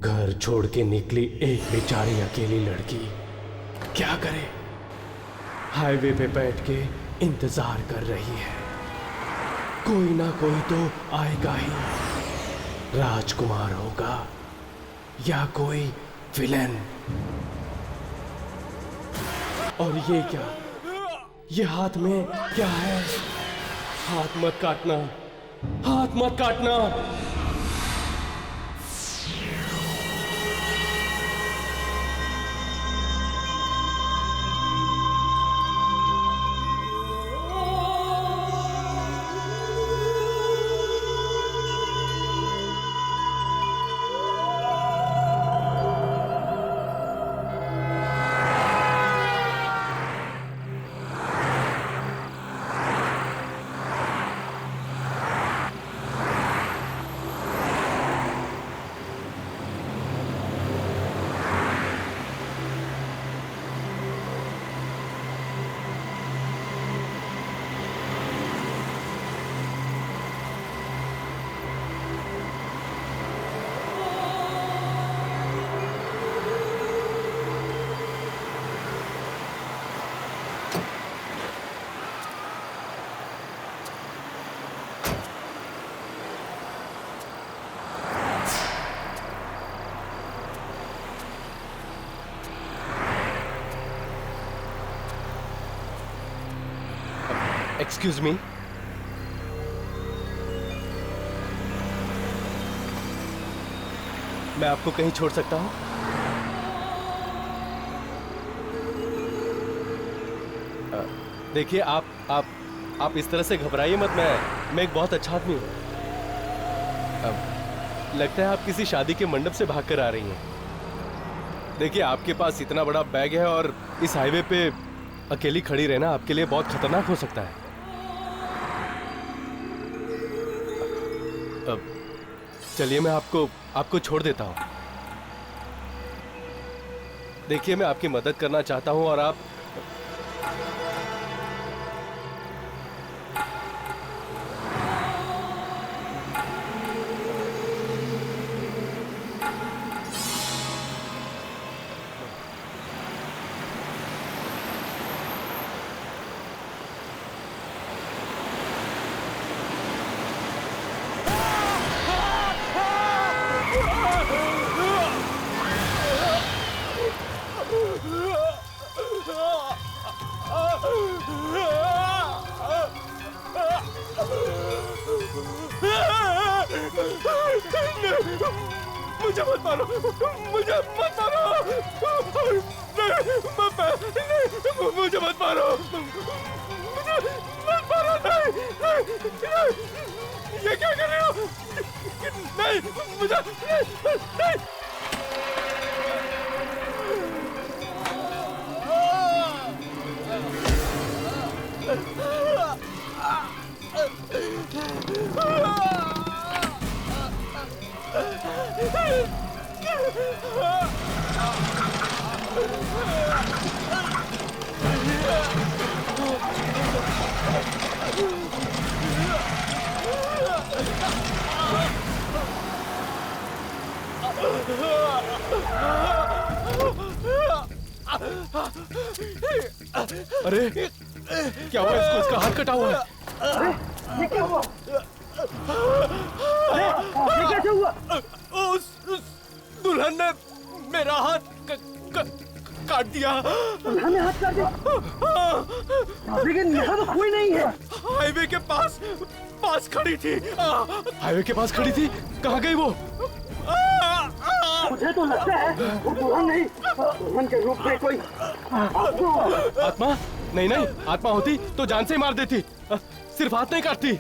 घर छोड़ के निकली एक बेचारी अकेली लड़की क्या करे, हाईवे पे बैठ के इंतजार कर रही है। कोई ना कोई तो आएगा ही, राजकुमार होगा या कोई विलेन। और ये क्या, ये हाथ में क्या है? हाथ मत काटना, हाथ मत काटना। एक्सक्यूज मी, मैं आपको कहीं छोड़ सकता हूं? देखिए आप इस तरह से घबराइए मत। मैं एक बहुत अच्छा आदमी हूं। लगता है आप किसी शादी के मंडप से भागकर आ रही हैं। देखिए आपके पास इतना बड़ा बैग है और इस हाईवे पे अकेली खड़ी रहना आपके लिए बहुत खतरनाक हो सकता है। चलिए मैं आपको छोड़ देता हूं। देखिए मैं आपकी मदद करना चाहता हूं और आप मुझे मत मारो, मुझे मत मारो, नहीं, मुझे मत मारो, मुझे मत मारो, नहीं, ये क्या कर रहे हो? नहीं, मुझे नहीं। अरे क्या हुआ इसको? इसका हाथ कटा हुआ है। अरे ये क्या हुआ? अरे ये कैसे हुआ? उस दुल्हन ने मेरा हाथ काट दिया। दुल्हन ने हाथ काट दिया? लेकिन यहाँ तो कोई नहीं है। हाईवे के पास खड़ी थी। हाईवे के पास खड़ी थी? कहाँ गई वो? मुझे तो लगता है वो दुल्हन नहीं, दुल्हन के रूप में कोई आत्मा। नहीं, आत्मा होती तो जान से ही मार देती, सिर्फ हाथ नहीं काटती।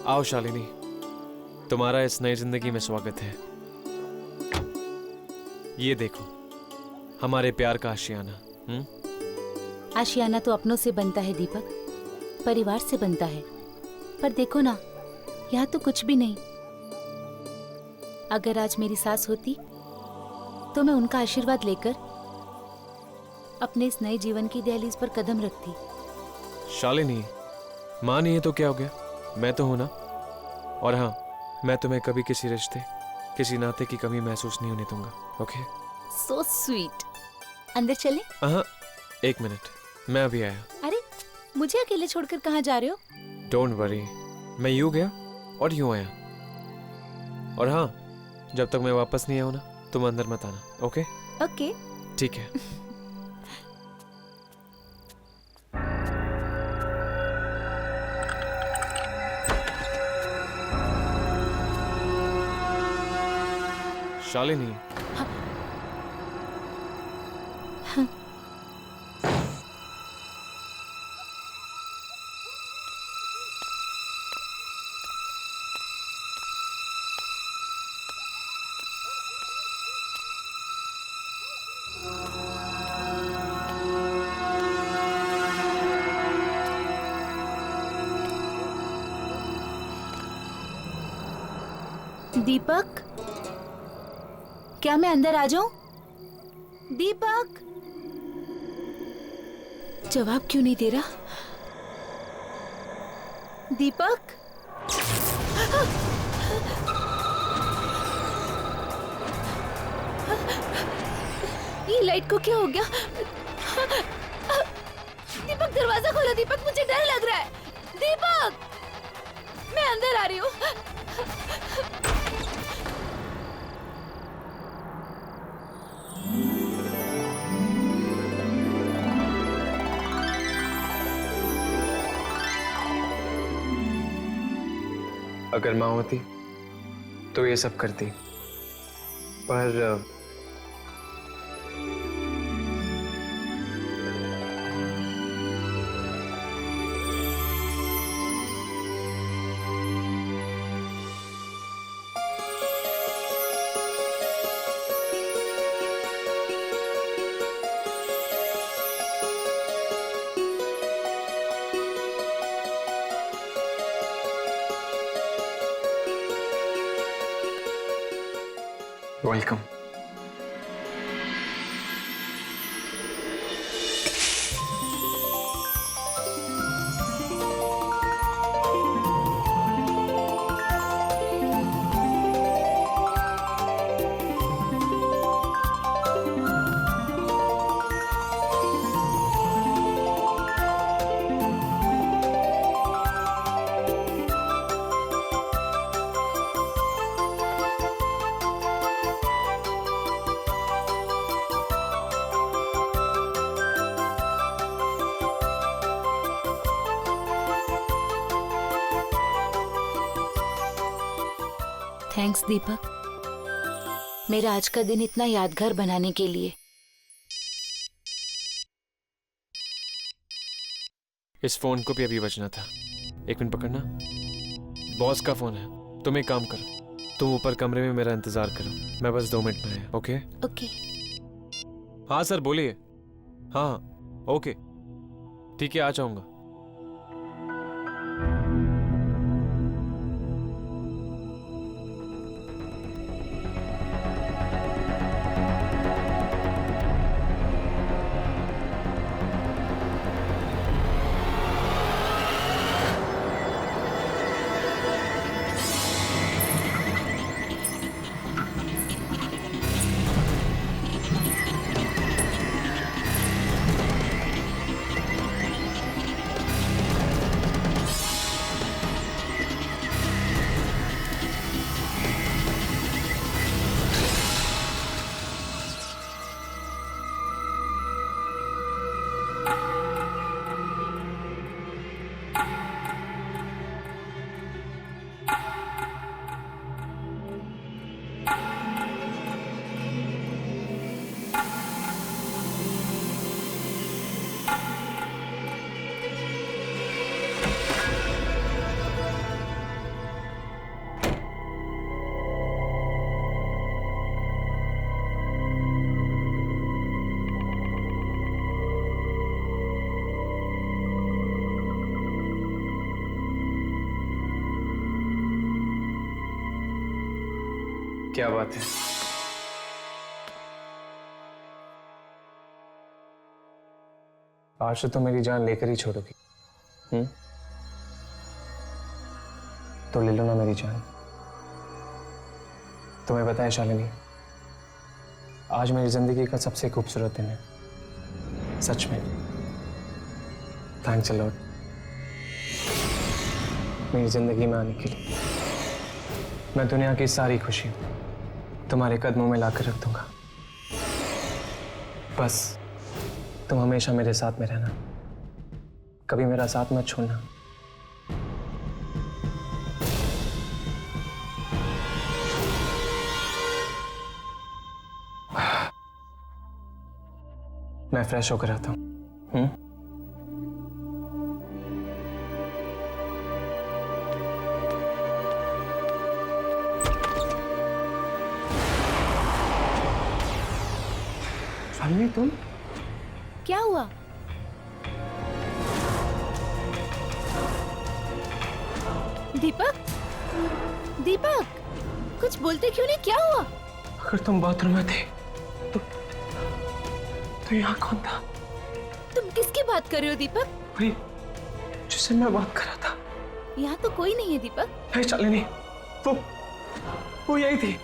आओ शालिनी, तुम्हारा इस नई जिंदगी में स्वागत है। ये देखो, हमारे प्यार का आशियाना। आशियाना तो अपनों से बनता है दीपक, परिवार से बनता है। पर देखो ना, यहाँ तो कुछ भी नहीं। अगर आज मेरी सास होती तो मैं उनका आशीर्वाद लेकर अपने इस नए जीवन की दहलीज पर कदम रखती। शालिनी, माँ नहीं है तो क्या हो गया, मैं तो हूं ना। और हाँ, मैं तुम्हें कभी किसी रिश्ते, किसी नाते की कमी महसूस नहीं होने दूंगा। ओके? So sweet. अंदर चले? हाँ, 1 मिनट, मैं अभी आया। अरे, मुझे अकेले छोड़कर कहाँ जा रहे हो? डोंट वरी, मैं यूं गया और यूं आया। और हाँ, जब तक मैं वापस नहीं आऊँ ना, तुम अंदर मत आना। ओके? ओके। ठीक है। शालिनी, दीपक, क्या मैं अंदर आ जाऊं? दीपक, जवाब क्यों नहीं दे रहा? दीपक, ये लाइट को क्या हो गया? दीपक, दरवाजा खोलो। दीपक, मुझे डर लग रहा है। दीपक, मैं अंदर आ रही हूँ। अगर माँ होती तो ये सब करती, पर वेलकम। थैंक्स दीपक, मेरा आज का दिन इतना यादगार बनाने के लिए। इस फोन को भी अभी बजना था। 1 मिनट पकड़ना, बॉस का फोन है। तुम एक काम करो, तुम ऊपर कमरे में मेरा इंतजार करो, मैं बस 2 मिनट में आया। ओके? ओके। हाँ सर, बोलिए। हाँ, ओके, ठीक है, आ जाऊंगा। क्या बात है? आज तो मेरी जान लेकर ही छोड़ोगी। तो ले लो ना मेरी जान। तुम्हें पता है शालिनी, आज मेरी जिंदगी का सबसे खूबसूरत दिन है, सच में। थैंक्स अ लॉट मेरी जिंदगी में आने के लिए। मैं दुनिया की सारी खुशी तुम्हारे कदमों में लाकर रख दूंगा। बस तुम हमेशा मेरे साथ में रहना, कभी मेरा साथ मत छोड़ना। मैं फ्रेश होकर आता हूं। शालिनी तुम? क्या हुआ? दीपक, दीपक, कुछ बोलते क्यों नहीं? क्या हुआ? अगर तुम बाथरूम में थे तो यहाँ कौन था? तुम किसकी बात कर रहे हो दीपक? वही जिससे मैं बात कर रहा था। यहाँ तो कोई नहीं है दीपक। है शालिनी, वो यही थी।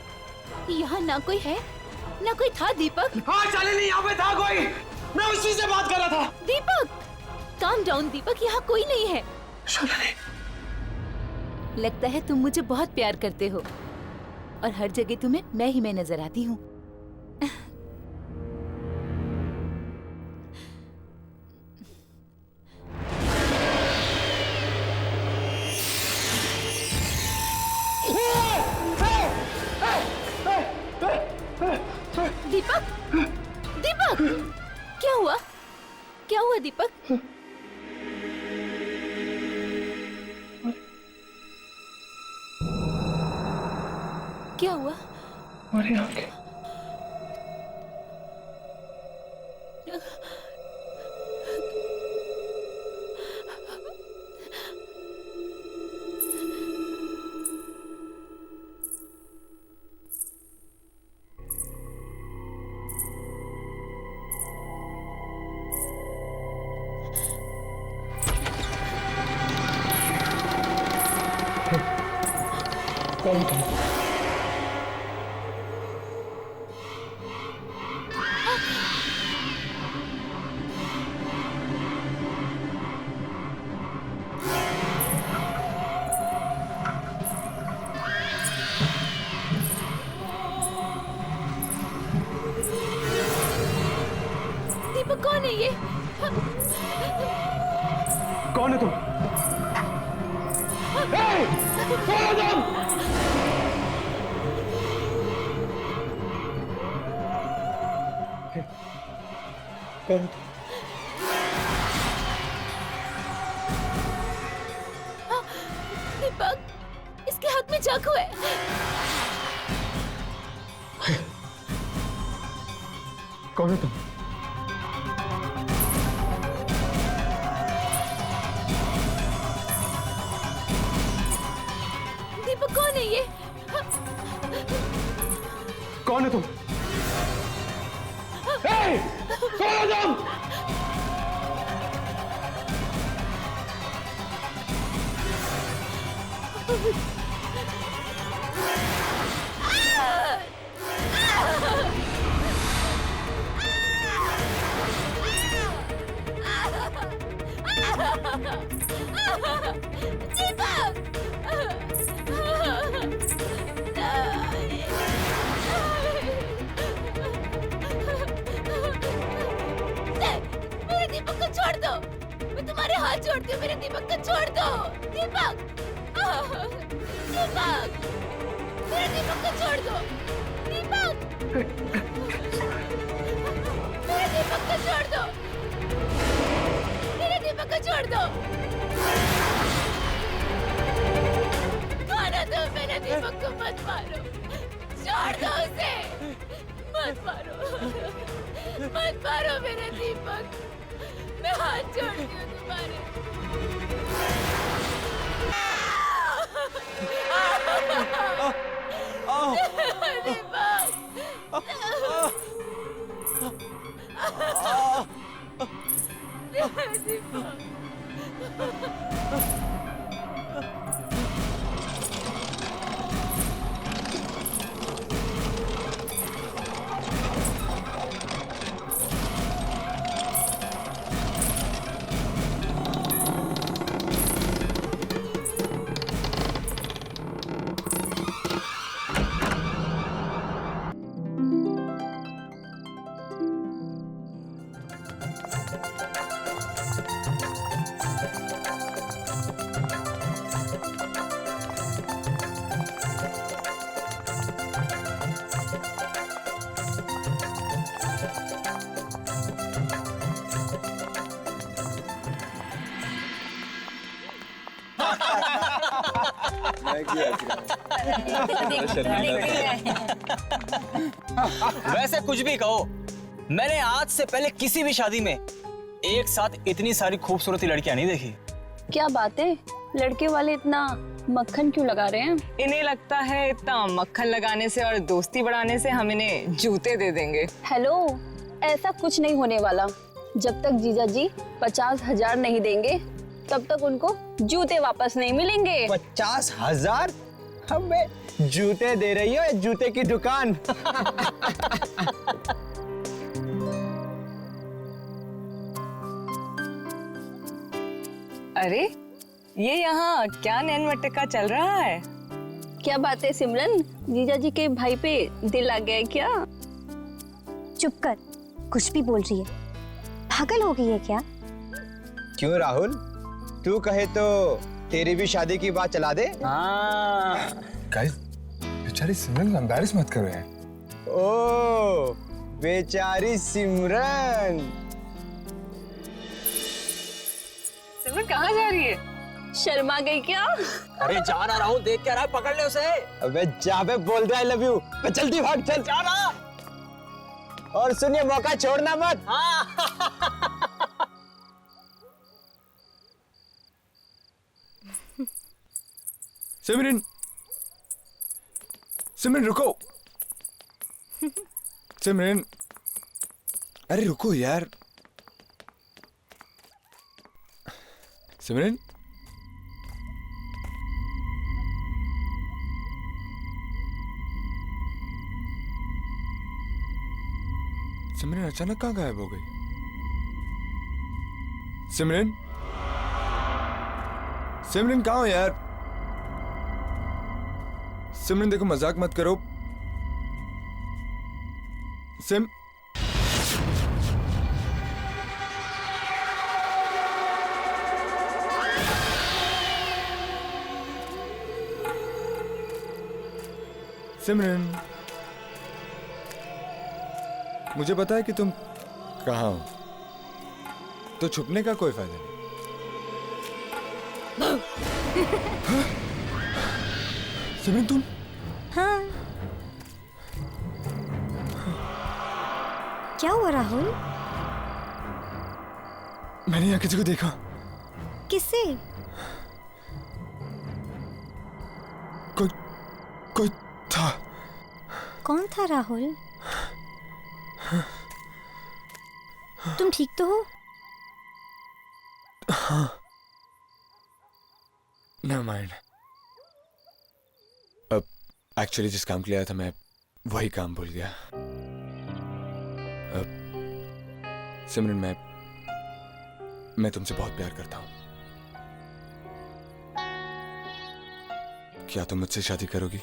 यहाँ ना कोई है ना कोई था दीपक। हाँ शालिनी, यहाँ पे था कोई। मैं उसी से बात कर रहा था। दीपक काम डाउन दीपक, यहाँ कोई नहीं है। शालिनी, लगता है तुम मुझे बहुत प्यार करते हो और हर जगह तुम्हें मैं ही मैं नजर आती हूँ। दीपक, दीपक, क्या हुआ? क्या हुआ दीपक? क्या हुआ? हमारी आंखें। कौन था? दीपक कौन है ये? कौन है तुम? कौन है तुम? कौन? दीपक, इसके हाथ में चाकू है। कौन है तुम? दीपक कौन है ये? कौन है तुम? कौन है तुम? मेरे दीपक को छोड़ दो। मैं तुम्हारे हाथ जोड़ती हूँ, मेरे दीपक को छोड़ दो। दीपक, दीपक, मेरे दीपक को छोड़ दो। दीपक, मेरे दीपक को छोड़ दो। मेरे दीपक को छोड़ दो। मारो तो मेरे दीपक को मत मारो। छोड़ दो उसे। मत मारो, मत मारो मेरे दीपक। मैं हाथ जोड़ती हूँ तुम्हारे। वैसे कुछ भी कहो, मैंने आज से पहले किसी भी शादी में एक साथ इतनी सारी खूबसूरत लड़कियां नहीं देखी। क्या बात है, लड़के वाले इतना मक्खन क्यों लगा रहे हैं? इन्हें लगता है इतना मक्खन लगाने से और दोस्ती बढ़ाने से हम इन्हें जूते दे देंगे। हेलो, ऐसा कुछ नहीं होने वाला। जब तक जीजा जी 50,000 नहीं देंगे तब तक उनको जूते वापस नहीं मिलेंगे। 50,000? हमें जूते दे रही हो, जूते की दुकान। अरे ये यहाँ क्या नैन मटका चल रहा है? क्या बात है सिमरन, जीजा जी के भाई पे दिल आ गया है क्या? चुप कर, कुछ भी बोल रही है। पागल हो गई है क्या? क्यों राहुल, तू कहे तो तेरी भी शादी की बात चला दे। गाइस, बेचारी सिमरन को एम्बैरेस मत करो यार। ओ, बेचारी सिमरन। सिमरन कहाँ जा रही है? शर्मा गई क्या? अरे जा ना राहुल, देख क्या रहा है, पकड़ ले उसे। अबे जा बे, बोल दे आई लव यू। जल्दी भाग, चल जा ना। और सुनिए, मौका छोड़ना मत। सिमरन, सिमरन रुको। सिमरन, अरे रुको यार। सिमरन, सिमरन अचानक कहाँ गायब हो गई? सिमरन, सिमरन कहाँ हो यार? सिमरन देखो, मजाक मत करो। सिम सिमरन, मुझे पता है कि तुम कहाँ हो, तो छुपने का कोई फायदा नहीं। हाँ? सिमरन तुम? हाँ। क्या हुआ राहुल? मैंने यहाँ किसी को देखा। किससे? कोई था। कौन था राहुल? तुम ठीक तो हो? हाँ। Never mind. अब एक्चुअली जिस काम के लिए आया था मैं वही काम भूल गया। अब सिमरन, मैं तुमसे बहुत प्यार करता हूँ। क्या तुम मुझसे शादी करोगी?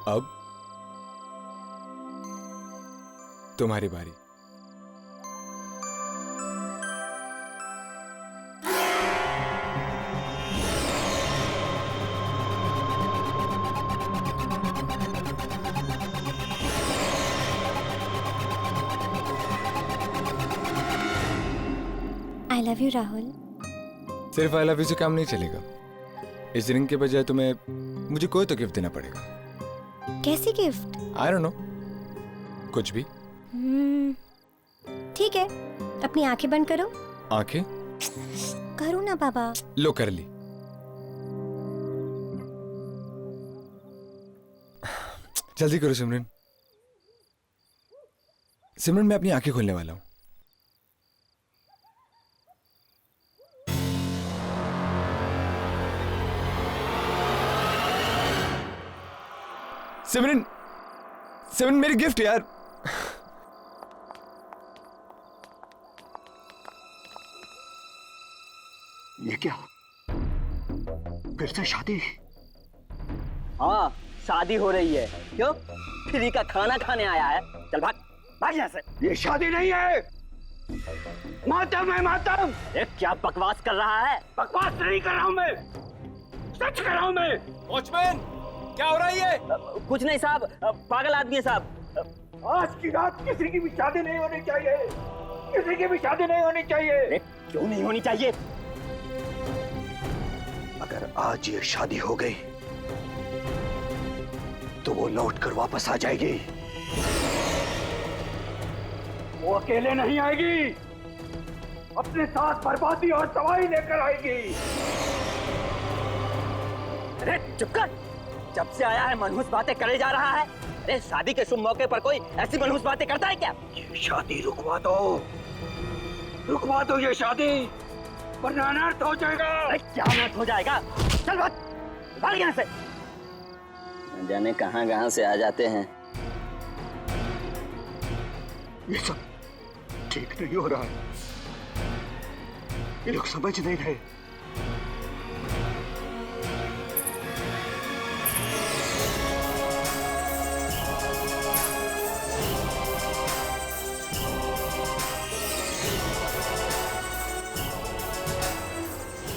अब तुम्हारी बारी। I love you Rahul. सिर्फ आई लव यू से काम नहीं चलेगा। इस रिंग के बजाय तुम्हें मुझे कोई तो गिफ्ट देना पड़ेगा। कैसी गिफ्ट? आई डोंट नो, कुछ भी। ठीक है, अपनी आंखें बंद करो। आंखें? करो ना बाबा। लो कर ली। जल्दी करो सिमरन। सिमरन मैं अपनी आंखें खोलने वाला हूं। सिमरन, सिमरन मेरी गिफ्ट यार। ये क्या? फिर से शादी? हाँ, शादी हो रही है। क्यों? फ्री का खाना खाने आया है। चल भाग, भाग यहाँ से। ये शादी नहीं है, मातम है मातम। ये क्या बकवास कर रहा है? बकवास नहीं कर रहा हूँ मैं, सच कर रहा हूँ मैं। वॉचमैन, क्या हो रहा है ये? कुछ नहीं साहब, पागल आदमी है साहब। आज की रात किसी की भी शादी नहीं होनी चाहिए, किसी की भी शादी नहीं होनी चाहिए। क्यों नहीं होनी चाहिए? अगर आज ये शादी हो गई तो वो लौट कर वापस आ जाएगी। वो अकेले नहीं आएगी, अपने साथ बर्बादी और तबाही लेकर आएगी। अरे चुप कर, जब से आया है मनहूस बातें करे जा रहा है। अरे शादी के शुभ मौके पर कोई ऐसी मनहूस बातें करता है क्या? ये शादी रुकवा दो ये शादी, वरना अनर्थ हो जाएगा। अरे क्या अनर्थ हो जाएगा? चल भाग, भाग यहाँ से। न जाने कहाँ से आ जाते हैं। ये सब ठीक नहीं हो रहा है, ये लोग समझ नहीं रहे।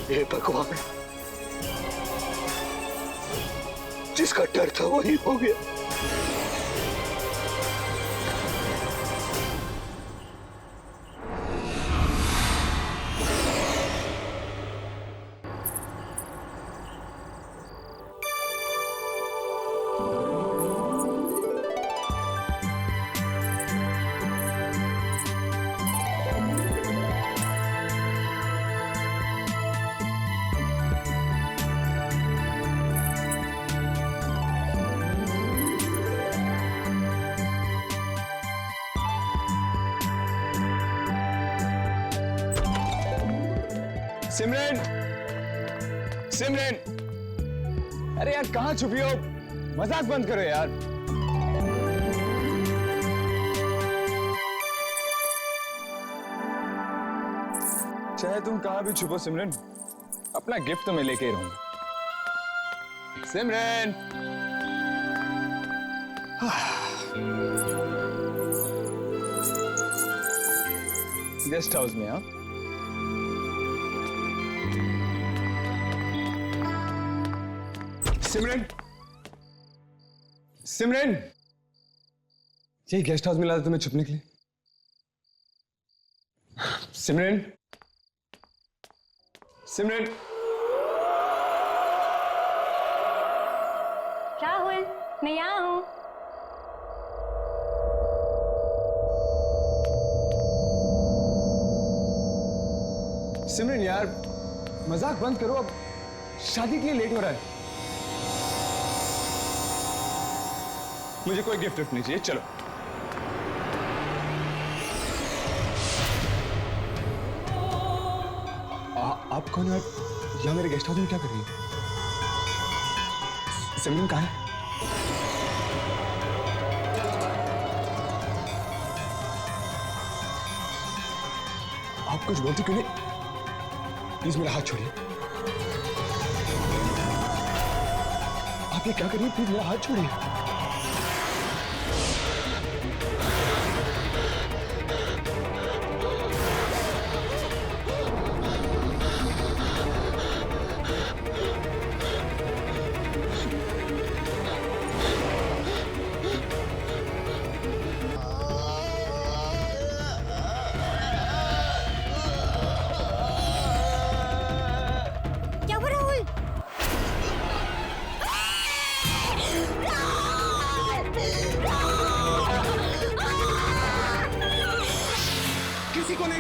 ये भगवान, जिसका डर था वही हो गया। सिमरन, सिमरन, अरे यार कहाँ छुपी हो? मजाक बंद करो यार। चाहे तुम कहाँ भी छुपो सिमरन, अपना गिफ्ट तो मैं लेके ही रहूंगा। सिमरन, गेस्ट हाउस में। हाँ, सिमरन, सिमरन, यही गेस्ट हाउस मिला था तुम्हें छुपने के लिए। सिमरन, सिमरन, राहुल, मैं यहाँ हूँ। सिमरन यार मजाक बंद करो, अब शादी के लिए लेट हो रहा है। मुझे कोई गिफ्ट नहीं चाहिए, चलो। आप कौन है? यहाँ मेरे गेस्ट हाउस में क्या कर रही है? सिमरन कहाँ है? आप कुछ बोलते क्यों नहीं? प्लीज मेरा हाथ छोड़िए। आप ये क्या कर रही है? प्लीज मेरा हाथ छोड़िए। क्या हुआ राहुल?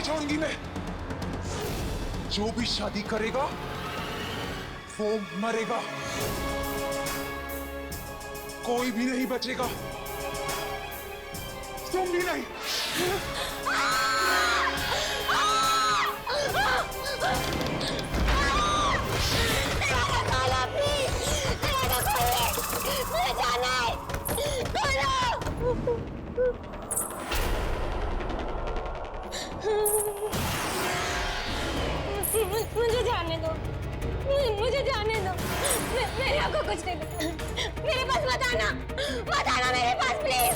छोड़ूंगी मैं। जो भी शादी करेगा वो मरेगा, कोई भी नहीं बचेगा, तुम भी नहीं। मुझे जाने दो, मुझे जाने दो। मेरे आपको कुछ नहीं बताना, मेरे पास मत आना, मत आना मेरे पास प्लीज।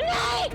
नहीं।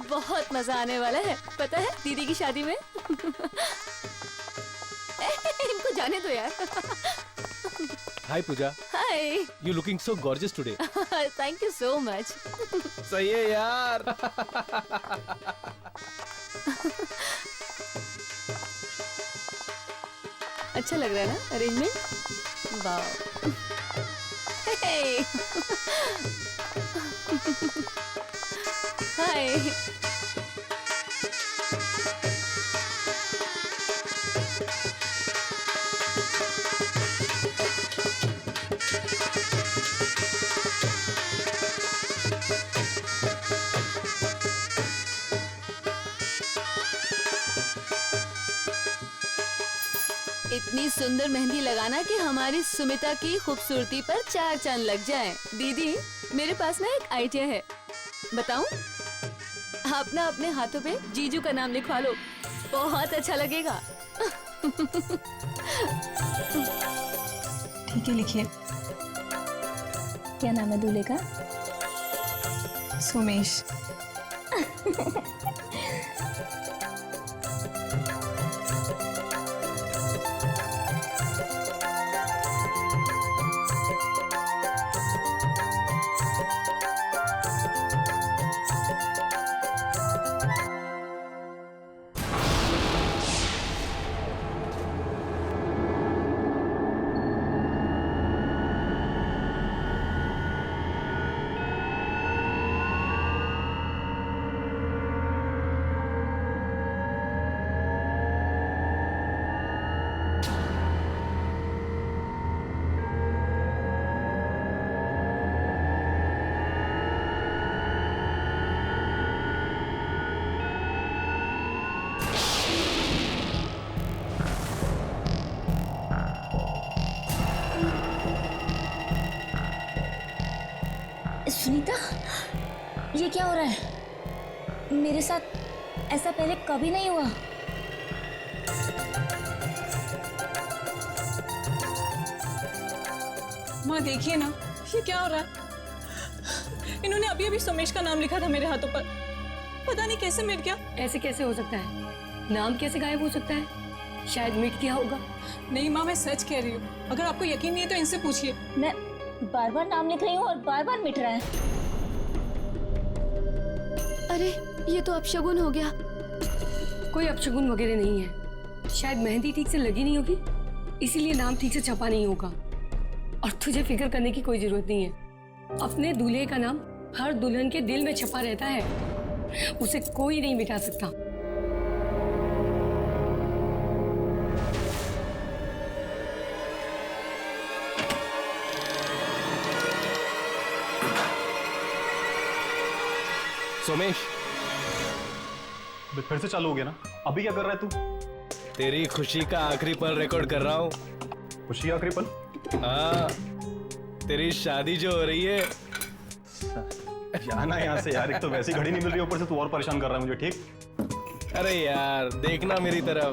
बहुत मजा आने वाला है, पता है, दीदी की शादी में। इनको जाने दो यार। Hi Pooja. Hi. You looking so gorgeous today. Thank you so much. सही है यार। अच्छा लग रहा है ना अरेंजमेंट? वाह। हाय। इतनी सुंदर मेहंदी लगाना कि हमारी सुमिता की खूबसूरती पर 4 चांद लग जाएं। दीदी, मेरे पास ना एक आइडिया है, बताऊं? आप ना अपने हाथों पे जीजू का नाम लिखवा लो, बहुत अच्छा लगेगा। ठीक है, लिखिए। क्या नाम है दूल्हे का? सोमेश। सुनीता, ये क्या हो रहा है? मेरे साथ ऐसा पहले कभी नहीं हुआ। माँ देखिए ना, ये क्या हो रहा है? इन्होंने अभी अभी सोमेश का नाम लिखा था मेरे हाथों पर, पता नहीं कैसे मिट गया। ऐसे कैसे हो सकता है? नाम कैसे गायब हो सकता है? शायद मिट गया होगा। नहीं माँ, मैं सच कह रही हूँ, अगर आपको यकीन नहीं है तो इनसे पूछिए। मैं बार बार नाम लिख रही हूँ और बार बार मिट रहा है। अरे, ये तो अपशगुन हो गया। कोई अपशगुन वगैरह नहीं है, शायद मेहंदी ठीक से लगी नहीं होगी, इसीलिए नाम ठीक से छपा नहीं होगा। और तुझे फिक्र करने की कोई जरूरत नहीं है, अपने दूल्हे का नाम हर दुल्हन के दिल में छपा रहता है, उसे कोई नहीं मिटा सकता। सोमेश, फिर से चालू हो गया ना? अभी क्या कर रहा है तू? तेरी खुशी का आखिरी पल रिकॉर्ड कर रहा हूँ। खुशी का आखिरी पल? हाँ, तेरी शादी जो हो रही है। जाना यहाँ से यार, एक तो वैसी घड़ी नहीं मिल रही, ऊपर से तू और परेशान कर रहा है मुझे। ठीक? अरे यार, देखना मेरी तरफ।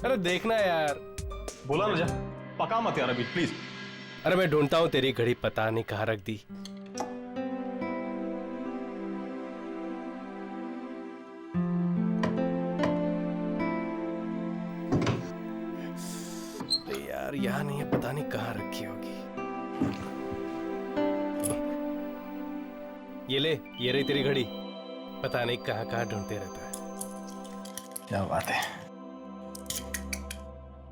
अरे देखना यार। बोला ना, जा पका मत यार अभी प्लीज। अरे मैं ढूंढता हूँ तेरी घड़ी, पता नहीं कहाँ रख दी। ये ले, ये रही तेरी घड़ी। पता नहीं कहाँ कहाँ ढूंढते रहता है। क्या बात है,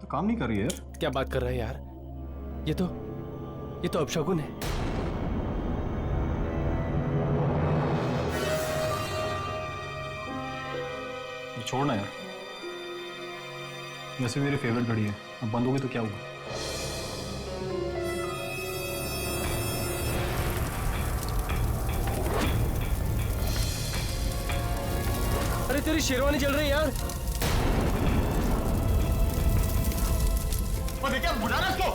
तो काम नहीं कर रही है यार। क्या बात कर रहा है यार, ये तो अपशगुन है। छोड़ना यार, वैसे मेरी फेवरेट घड़ी है, अब बंद होगी तो क्या हुआ। अरे तेरी शेरवानी जल रही है यार। क्या बुला रहा इसको?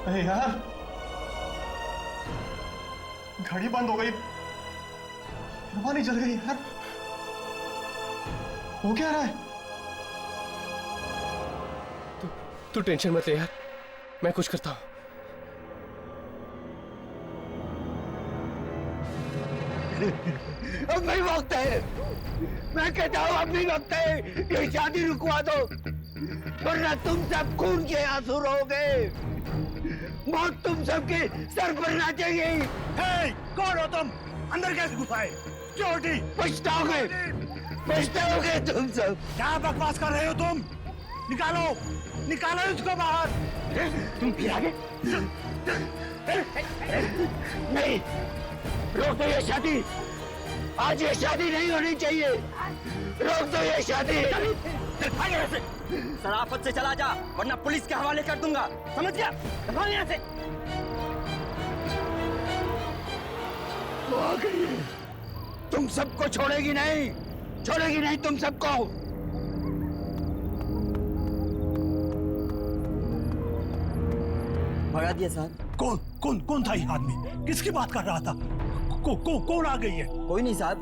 अरे यार, घड़ी बंद हो गई, शेरवानी जल गई यार। हो क्या रहा है? तू टेंशन मत ले यार, मैं कुछ करता हूँ। अब नहीं वक्त है, मैं कहता हूँ अब नहीं वक्त है, ये शादी रुकवा दो वरना तुम सब खून के आंसू रहोगे, मौत तुम सबके सर पर नाचेगी। कौन हो तुम? अंदर कैसे घुसाए? चोटी पछताओगे, पछताओगे तुम सब। क्या बकवास कर रहे हो तुम? निकालो, निकालो इसको बाहर। तुम फिर आगे? नहीं, रोक दो ये शादी, आज ये शादी नहीं होनी चाहिए, रोक दो ये शादी। शराफत से चला जा वरना पुलिस के हवाले कर दूंगा, समझ गया? चलो यहाँ से। वो आ गई है, तुम सबको छोड़ेगी नहीं, छोड़ेगी नहीं तुम सबको। भगा दिया साहब। कौन कौन कौन था ये आदमी? किसकी बात कर रहा था? कौन आ गई है? कोई नहीं साहब,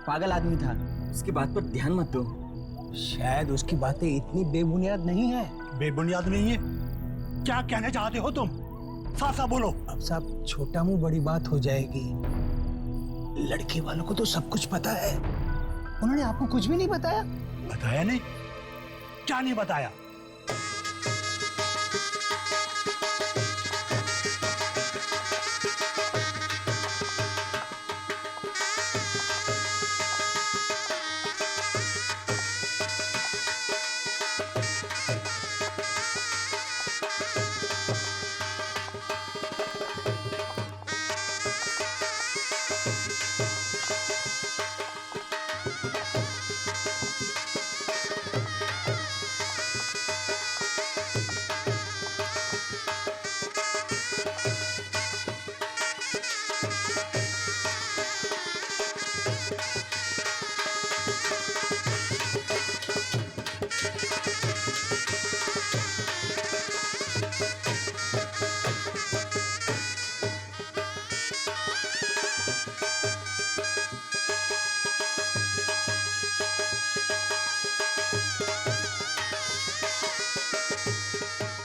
पागल आदमी था, उसकी बात पर ध्यान मत दो। शायद उसकी बातें इतनी बेबुनियाद नहीं है। बेबुनियाद नहीं है? क्या कहना चाहते हो तुम? साफ साफ बोलो। अब सब छोटा मुंह बड़ी बात हो जाएगी। लड़के वालों को तो सब कुछ पता है, उन्होंने आपको कुछ भी नहीं बताया? बताया नहीं? क्या नहीं बताया?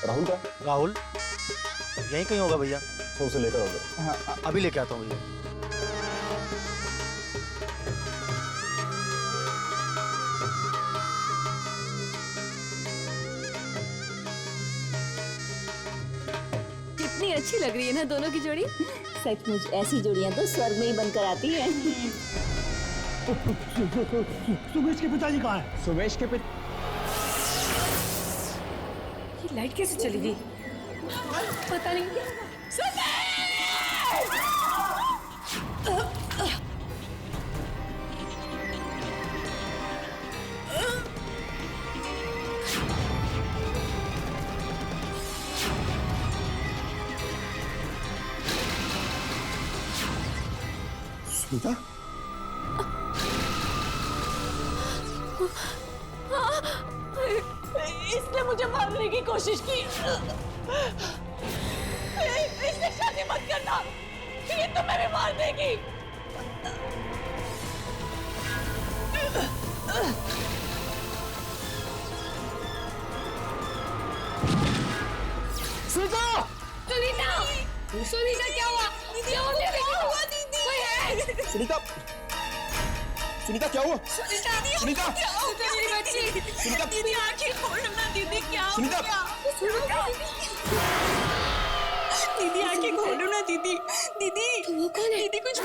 राहुल का? राहुल यहीं कहीं होगा भैया। तो उसे लेकर आओगे? हाँ, अभी लेके आता हूँ भैया। कितनी अच्छी लग रही है ना दोनों की जोड़ी। सचमुच ऐसी जोड़ियां तो स्वर्ग में ही बनकर आती हैं। सुमेश के पिताजी कहाँ हैं? सुमेश के पिता? ये लाइट कैसे चली गई? पता नहीं। स्मिता? इसने मुझे मारने की कोशिश की। इससे शादी मत करना, ये तुम्हें भी मार देगी। सुनीता! सुनीता क्या हुआ? क्या हुआ दीदी? कोई है? सुनीता, सुनीता क्या हुआ? सुनीता! सुनीता! मेरी बच्ची! सुनीता! दीदी आंखें खोलो ना दीदी, क्या हो सुनीता! सुनीता! दीदी आंखें खोलो ना दीदी। दीदी वो कौन है? दीदी कुछ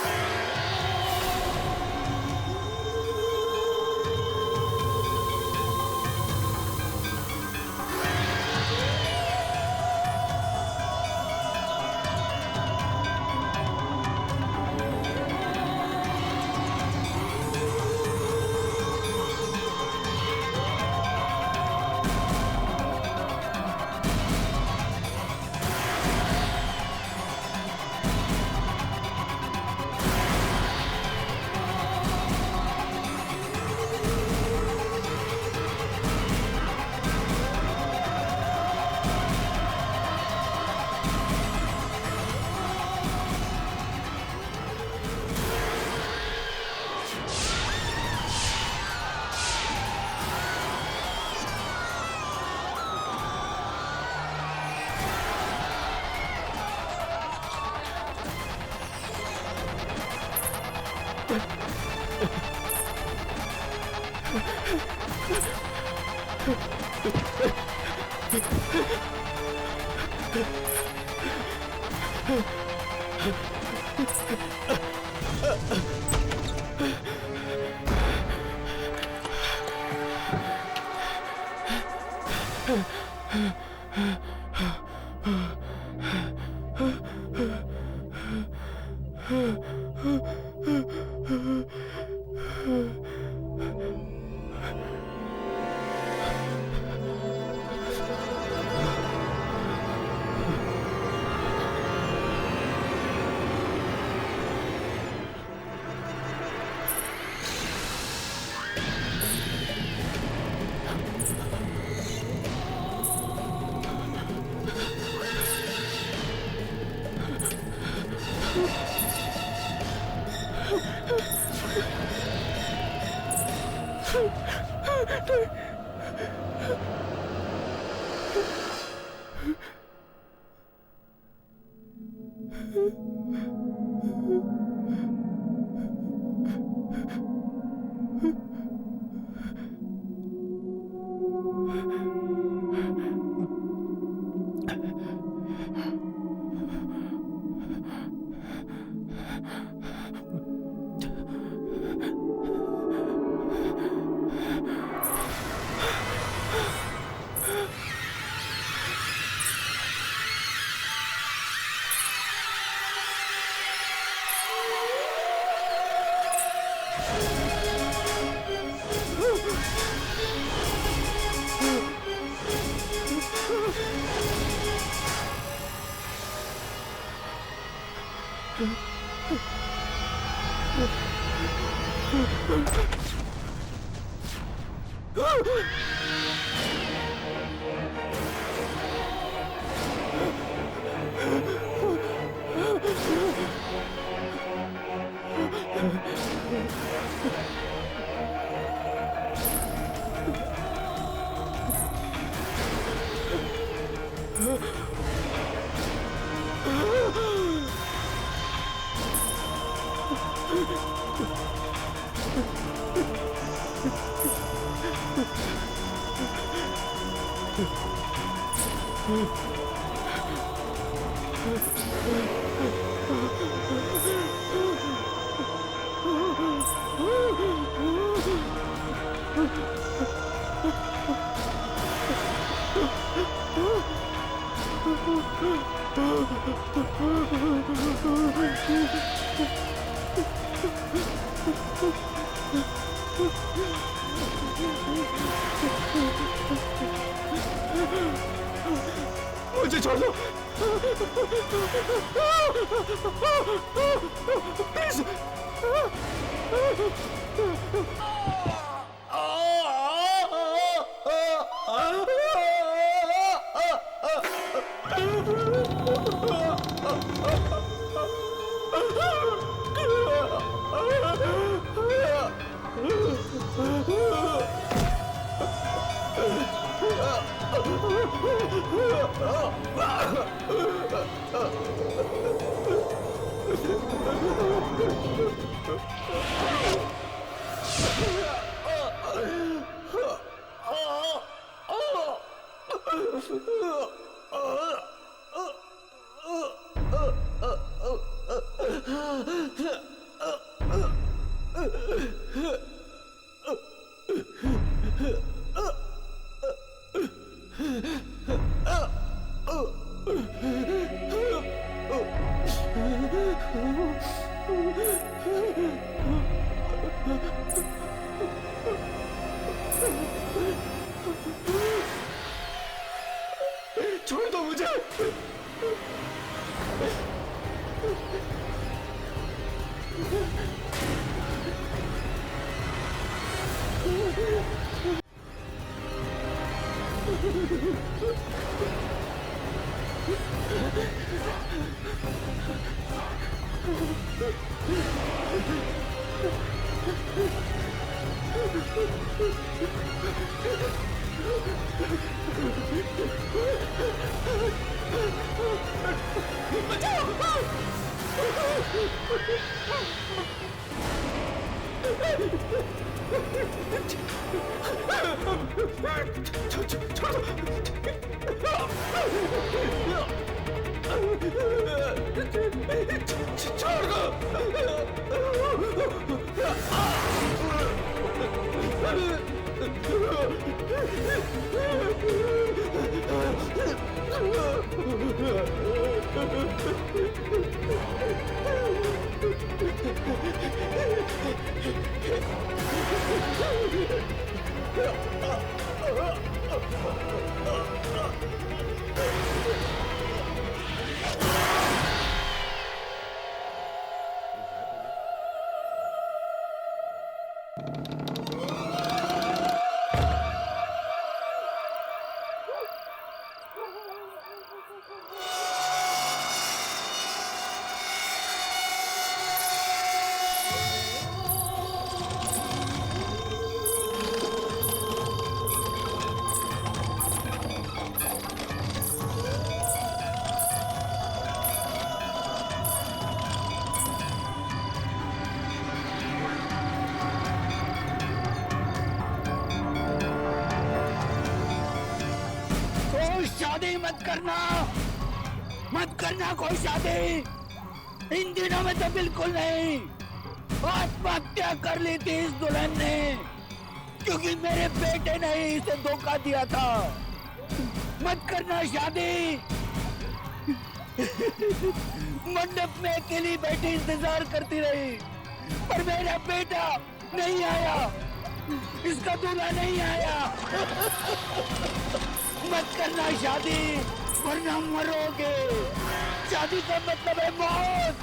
मुझे छोड़ दो प्लीज। छोड़ दो मुझे। शादी मत करना कोई शादी। इन दिनों में तो बिल्कुल नहीं। आत्महत्या कर ली थी इस दुल्हन ने, क्योंकि मेरे बेटे ने ही इसे धोखा दिया था। मत करना शादी। मंडप में अकेली बैठी इंतजार करती रही, पर मेरा बेटा नहीं आया, इसका दूल्हा नहीं आया। मत करना शादी, वरना मरोगे। शादी का मतलब है मौत।